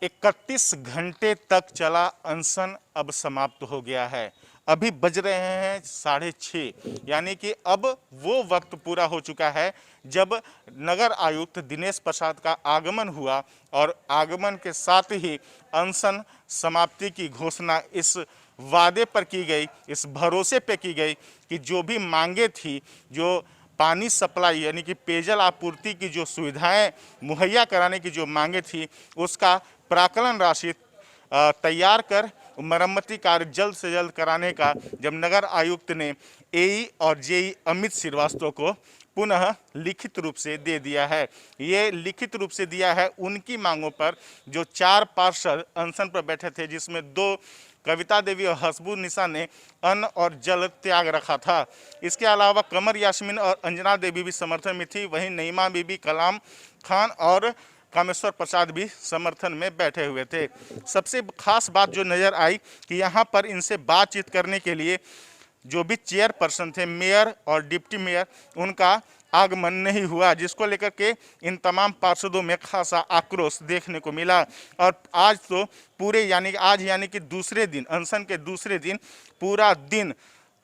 31 घंटे तक चला अनशन अब समाप्त हो गया है। अभी बज रहे हैं 6:30, यानी कि अब वो वक्त पूरा हो चुका है जब नगर आयुक्त दिनेश प्रसाद का आगमन हुआ और आगमन के साथ ही अनशन समाप्ति की घोषणा इस वादे पर की गई, इस भरोसे पे की गई कि जो भी मांगे थी, जो पानी सप्लाई यानी कि पेयजल आपूर्ति की जो सुविधाएं मुहैया कराने की जो मांगे थी, उसका प्राक्कलन राशि तैयार कर मरम्मती कार्य जल्द से जल्द कराने का जब नगर आयुक्त ने एई और जेई अमित श्रीवास्तव को पुनः लिखित रूप से दे दिया है। ये लिखित रूप से दिया है उनकी मांगों पर जो 4 पार्षद अनशन पर बैठे थे, जिसमें 2 कविता देवी और हसबू निशा ने अन्न और जल त्याग रखा था। इसके अलावा कमर यास्मीन और अंजना देवी भी समर्थन में थी। वहीं नईमा बीबी, कलाम खान और कामेश्वर प्रसाद भी समर्थन में बैठे हुए थे। सबसे खास बात जो नज़र आई कि यहाँ पर इनसे बातचीत करने के लिए जो भी चेयरपर्सन थे, मेयर और डिप्टी मेयर, उनका आगमन नहीं हुआ, जिसको लेकर के इन तमाम पार्षदों में खासा आक्रोश देखने को मिला। और आज तो पूरे यानी कि दूसरे दिन, अनशन के दूसरे दिन पूरा दिन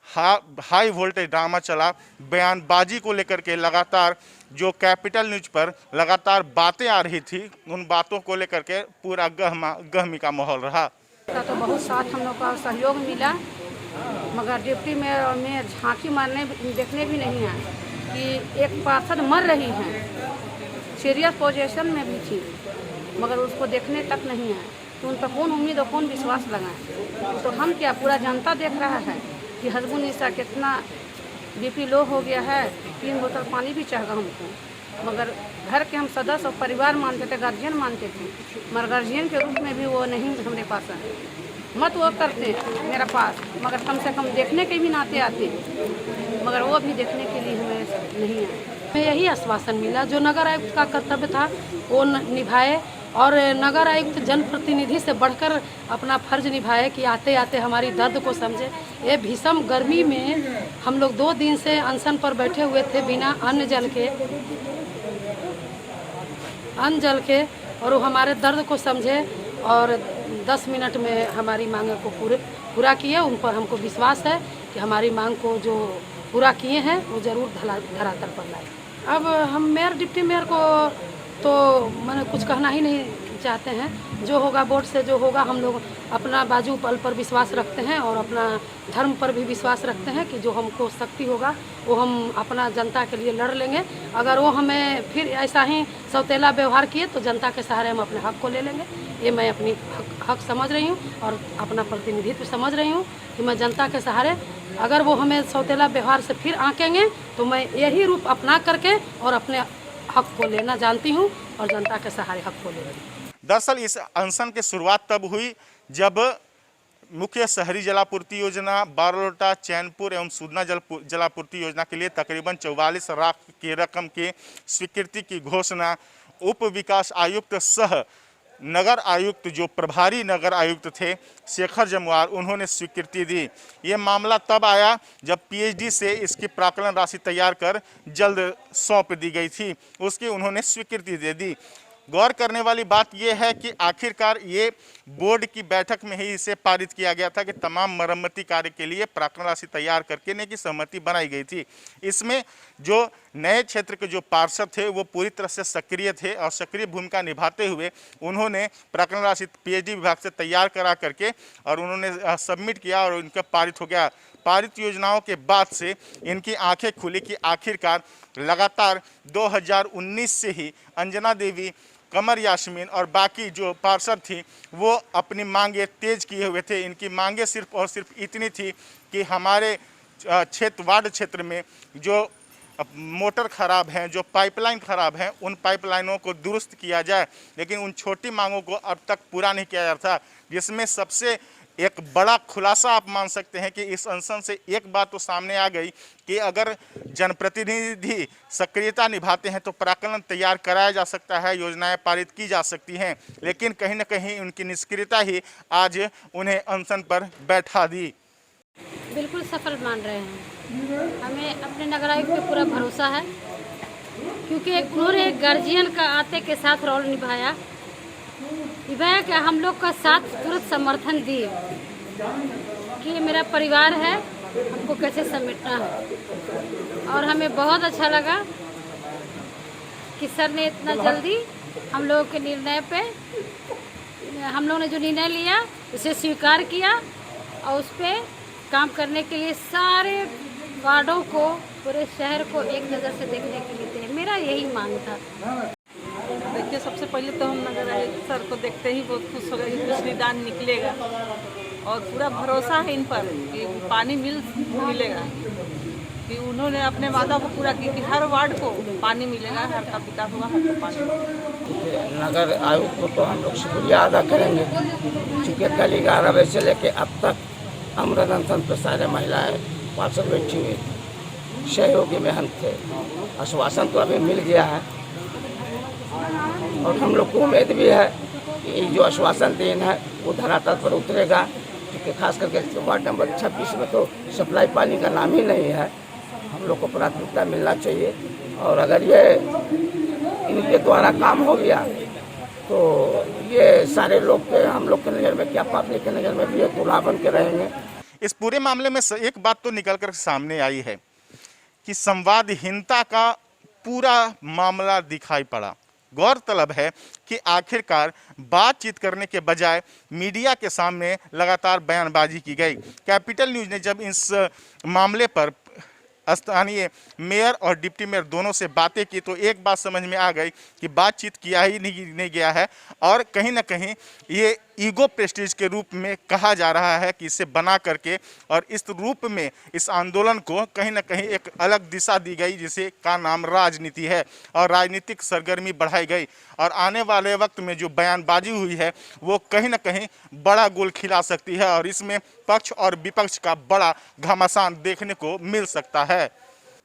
हाई वोल्टेज ड्रामा चला। बयानबाजी को लेकर के लगातार जो कैपिटल न्यूज पर लगातार बातें आ रही थी, उन बातों को लेकर के पूरा गहमी का माहौल रहा। तो बहुत साथ हम लोग का सहयोग मिला, मगर डिप्टी मेयर और मेयर झांकी मारने देखने भी नहीं आए कि एक पार्षद मर रही हैं, सीरियस पोजीशन में भी थी, मगर उसको देखने तक नहीं आए। तो उन पर कौन उम्मीद और कौन विश्वास लगाए? तो हम क्या, पूरा जनता देख रहा है कि हसबू निशा कितना बीपी लो हो गया है, 3 बोतल पानी भी चाहिए हमको। मगर घर के हम सदस्य और परिवार मानते थे, गार्जियन मानते थे, मगर गार्जियन के रूप में भी वो नहीं हमारे पास है। मत वो करते मेरा पास, मगर कम से कम देखने के भी नाते आते, मगर वो भी देखने के लिए हमें नहीं आए। हमें यही आश्वासन मिला जो नगर आयुक्त का कर्तव्य था वो निभाए, और नगर आयुक्त जनप्रतिनिधि से बढ़कर अपना फर्ज निभाए कि आते आते हमारी दर्द को समझे। ये भीषण गर्मी में हम लोग 2 दिन से अनशन पर बैठे हुए थे बिना अन्न जल के, और वो हमारे दर्द को समझे और 10 मिनट में हमारी मांगों को पूरा किए। उन पर हमको विश्वास है कि हमारी मांग को जो पूरा किए हैं वो ज़रूर धरातल पर लाए। अब हम मेयर डिप्टी मेयर को तो मैंने कुछ कहना ही नहीं चाहते हैं। जो होगा बोर्ड से जो होगा, हम लोग अपना बाजू बल पर विश्वास रखते हैं और अपना धर्म पर भी विश्वास रखते हैं कि जो हमको शक्ति होगा वो हम अपना जनता के लिए लड़ लेंगे। अगर वो हमें फिर ऐसा ही सौतेला व्यवहार किए तो जनता के सहारे हम अपने हक को ले लेंगे। ये मैं अपनी हक समझ रही हूँ और अपना प्रतिनिधित्व समझ रही हूँ कि मैं जनता के सहारे, अगर वो हमें सौतेला व्यवहार से फिर आंकेंगे तो मैं यही रूप अपना करके और अपने हक को लेना जानती हूँ और जनता के सहारे हक को लेंगे। दरअसल इस अनशन की शुरुआत तब हुई जब मुख्य शहरी जलापूर्ति योजना, बारोटा, चैनपुर एवं सूदना जलापूर्ति योजना के लिए तकरीबन 44 लाख की रकम की स्वीकृति की घोषणा उप विकास आयुक्त सह नगर आयुक्त, जो प्रभारी नगर आयुक्त थे शेखर जमुआर, उन्होंने स्वीकृति दी। ये मामला तब आया जब पीएचडी से इसकी प्राक्कलन राशि तैयार कर जल्द सौंप दी गई थी, उसकी उन्होंने स्वीकृति दे दी। गौर करने वाली बात यह है कि आखिरकार ये बोर्ड की बैठक में ही इसे पारित किया गया था कि तमाम मरम्मती कार्य के लिए प्राक्कलन राशि तैयार करने की सहमति बनाई गई थी। इसमें जो नए क्षेत्र के जो पार्षद थे वो पूरी तरह से सक्रिय थे और सक्रिय भूमिका निभाते हुए उन्होंने प्राक्कलन राशि पीएचडी विभाग से तैयार करा करके और उन्होंने सबमिट किया और इनका पारित हो गया। पारित योजनाओं के बाद से इनकी आंखें खुली कि आखिरकार लगातार 2019 से ही अंजना देवी, कमर यास्मीन और बाकी जो पार्षद थी वो अपनी मांगे तेज किए हुए थे। इनकी मांगे सिर्फ और सिर्फ इतनी थी कि हमारे वार्ड क्षेत्र में जो मोटर खराब हैं, जो पाइपलाइन खराब हैं, उन पाइपलाइनों को दुरुस्त किया जाए। लेकिन उन छोटी मांगों को अब तक पूरा नहीं किया जा रहा था, जिसमें सबसे एक बड़ा खुलासा आप मान सकते हैं कि इस अनशन से एक बात तो सामने आ गई कि अगर जनप्रतिनिधि सक्रियता निभाते हैं तो प्राक्कलन तैयार कराया जा सकता है, योजनाएं पारित की जा सकती हैं। लेकिन कहीं ना कहीं उनकी निष्क्रियता ही आज उन्हें अनशन पर बैठा दी। बिल्कुल सफल मान रहे हैं। हमें अपने नगर आयुक्त पे पूरा भरोसा है, क्योंकि उन्होंने गार्जियन का आते के साथ रोल निभाया विधायक हम लोग का साथ तुरंत समर्थन दिए कि ये मेरा परिवार है, हमको कैसे समेटना है। और हमें बहुत अच्छा लगा कि सर ने इतना जल्दी हम लोगों के निर्णय पे, हम लोगों ने जो निर्णय लिया उसे स्वीकार किया और उस पर काम करने के लिए सारे वार्डों को, पूरे शहर को एक नज़र से देखने के लिए थे। मेरा यही मांग था। देखिए, सबसे पहले तो हम नगर आयुक्त सर को देखते ही बहुत खुश हो गए कि कुछ निदान निकलेगा और पूरा भरोसा है इन पर कि पानी मिलेगा, कि उन्होंने अपने वादा को पूरा किया कि हर वार्ड को पानी मिलेगा, हर का विकास होगा, हर को पानी मिलेगा। नगर आयुक्त को तो हम लोग शुक्रिया अदा करेंगे, क्योंकि कल 11 बजे से लेकर अब तक अमृत अनशन पर सारे महिलाएं पार्षद बैठी हुई सहयोगी में हम थे। आश्वासन तो अभी मिल गया है और हम लोग को उम्मीद भी है कि जो आश्वासन देना है वो धरातल पर उतरेगा, क्योंकि खास करके वार्ड नंबर 26 में तो सप्लाई पानी का नाम ही नहीं है। हम लोग को प्राथमिकता मिलना चाहिए और अगर ये इनके द्वारा काम हो गया तो ये सारे लोग के, हम लोग के नज़र में क्या, पब्लिक के नज़र में भी ये तुला बन के रहेंगे। इस पूरे मामले में एक बात तो निकल कर सामने आई है कि संवादहीनता का पूरा मामला दिखाई पड़ा। गौरतलब है कि आखिरकार बातचीत करने के बजाय मीडिया के सामने लगातार बयानबाजी की गई। कैपिटल न्यूज़ ने जब इस मामले पर स्थानीय मेयर और डिप्टी मेयर दोनों से बातें की तो एक बात समझ में आ गई कि बातचीत किया ही नहीं गया है और कहीं ना कहीं ये ईगो प्रेस्टीज के रूप में कहा जा रहा है कि इसे बना करके और इस रूप में इस आंदोलन को कहीं ना कहीं एक अलग दिशा दी गई, जिसे का नाम राजनीति है और राजनीतिक सरगर्मी बढ़ाई गई और आने वाले वक्त में जो बयानबाजी हुई है वो कहीं ना कहीं बड़ा गोल खिला सकती है और इसमें पक्ष और विपक्ष का बड़ा घमासान देखने को मिल सकता है।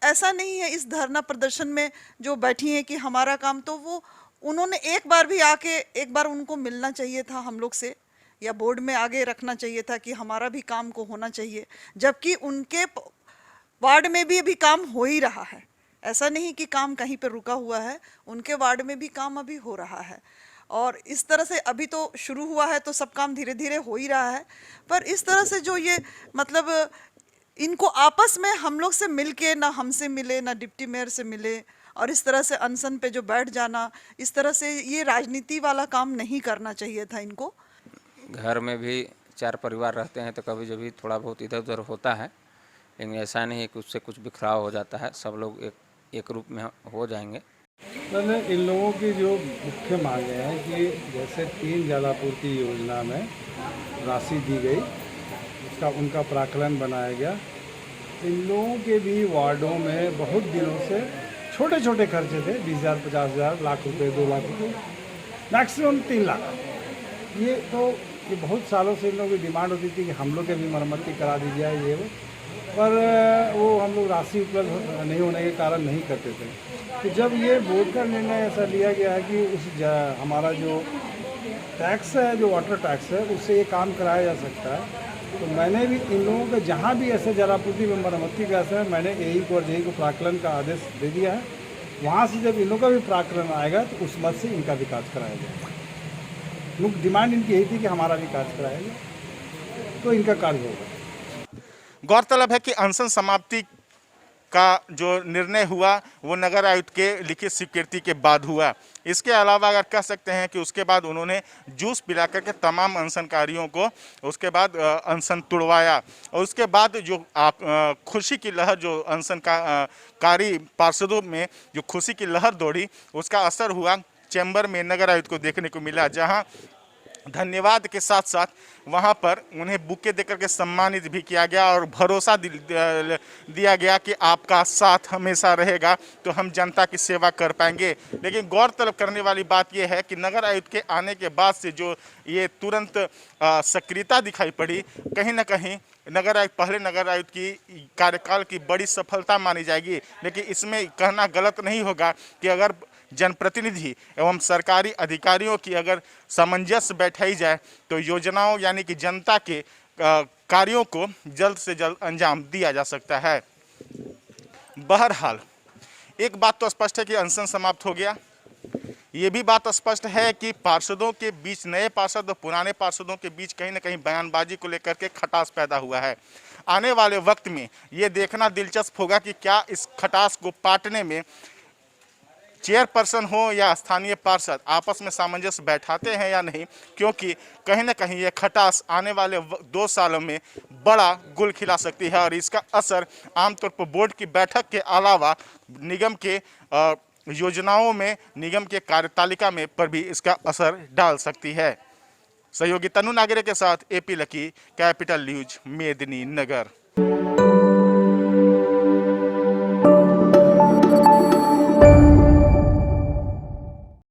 ऐसा नहीं है इस धरना प्रदर्शन में जो बैठी हैं कि हमारा काम, तो वो उन्होंने एक बार भी आके एक बार उनको मिलना चाहिए था हम लोग से, या बोर्ड में आगे रखना चाहिए था कि हमारा भी काम को होना चाहिए, जबकि उनके वार्ड में भी अभी काम हो ही रहा है। ऐसा नहीं कि काम कहीं पर रुका हुआ है, उनके वार्ड में भी काम अभी हो रहा है और इस तरह से अभी तो शुरू हुआ है तो सब काम धीरे धीरे हो ही रहा है। पर इस तरह से जो ये मतलब इनको आपस में हम लोग से मिलके, ना हमसे मिले ना डिप्टी मेयर से मिले और इस तरह से अनशन पे जो बैठ जाना, इस तरह से ये राजनीति वाला काम नहीं करना चाहिए था इनको। घर में भी 4 परिवार रहते हैं तो कभी जब थोड़ा बहुत इधर उधर होता है, लेकिन ऐसा नहीं है कि उससे कुछ बिखराव हो जाता है, सब लोग एक रूप में हो जाएंगे। मैंने इन लोगों की जो मुख्य मांगे हैं कि जैसे 3 जलापूर्ति योजना में राशि दी गई, उसका उनका प्राकलन बनाया गया। इन लोगों के भी वार्डों में बहुत दिनों से छोटे छोटे खर्चे थे, 20,000, 50,000, लाख रुपए, 2 लाख रुपए, मैक्सिमम 3 लाख। ये बहुत सालों से इन लोगों की डिमांड होती थी कि हम लोग के भी मरम्मती करा दी जाए ये वो, पर वो हम लोग राशि उपलब्ध नहीं होने के कारण नहीं करते थे। तो जब ये बोर्ड का निर्णय ऐसा लिया गया है कि हमारा जो टैक्स है, जो वाटर टैक्स है, उससे ये काम कराया जा सकता है, तो मैंने भी इन लोगों के जहाँ भी ऐसे जलापूर्ति में मरम्मती का ऐसा है, मैंने एई को और जेई को प्राकलन का आदेश दे दिया है। वहाँ से जब इन लोगों का भी प्राकलन आएगा तो उस मद से इनका विकास कराया जाएगा। मुख्य डिमांड इनकी यही थी कि हमारा विकास कराया जाए, तो इनका कार्य होगा। गौरतलब है कि अनशन समाप्ति का जो निर्णय हुआ वो नगर आयुक्त के लिखित स्वीकृति के बाद हुआ। इसके अलावा अगर कह सकते हैं कि उसके बाद उन्होंने जूस पिला करके तमाम अनशनकारियों को उसके बाद अनशन तुड़वाया और उसके बाद जो खुशी की लहर जो अनशनकारी पार्षदों में जो खुशी की लहर दौड़ी, उसका असर हुआ चैम्बर में नगर आयुक्त को देखने को मिला, जहां धन्यवाद के साथ साथ वहां पर उन्हें बुके देकर के सम्मानित भी किया गया और भरोसा दिया गया कि आपका साथ हमेशा रहेगा तो हम जनता की सेवा कर पाएंगे। लेकिन गौरतलब करने वाली बात यह है कि नगर आयुक्त के आने के बाद से जो ये तुरंत सक्रियता दिखाई पड़ी, कहीं ना कहीं नगर आयुक्त पहले नगर आयुक्त की कार्यकाल की बड़ी सफलता मानी जाएगी। लेकिन इसमें कहना गलत नहीं होगा कि अगर जनप्रतिनिधि एवं सरकारी अधिकारियों की अगर सामंजस्य बैठाई जाए तो योजनाओं यानी कि जनता के कार्यों को जल्द से जल्द अंजाम दिया जा सकता है। बहरहाल एक बात तो स्पष्ट है कि अनशन समाप्त हो गया, ये भी बात स्पष्ट है कि पार्षदों के बीच, नए पार्षद और पुराने पार्षदों के बीच कहीं ना कहीं बयानबाजी को लेकर के खटास पैदा हुआ है। आने वाले वक्त में ये देखना दिलचस्प होगा कि क्या इस खटास को पाटने में चेयरपर्सन हो या स्थानीय पार्षद आपस में सामंजस्य बैठाते हैं या नहीं, क्योंकि कहीं ना कहीं ये खटास आने वाले 2 सालों में बड़ा गुल खिला सकती है और इसका असर आमतौर पर बोर्ड की बैठक के अलावा निगम के योजनाओं में, निगम के कार्यतालिका में पर भी इसका असर डाल सकती है। सहयोगी तनु नागरे के साथ एपी लकी, कैपिटल न्यूज, मेदिनी नगर।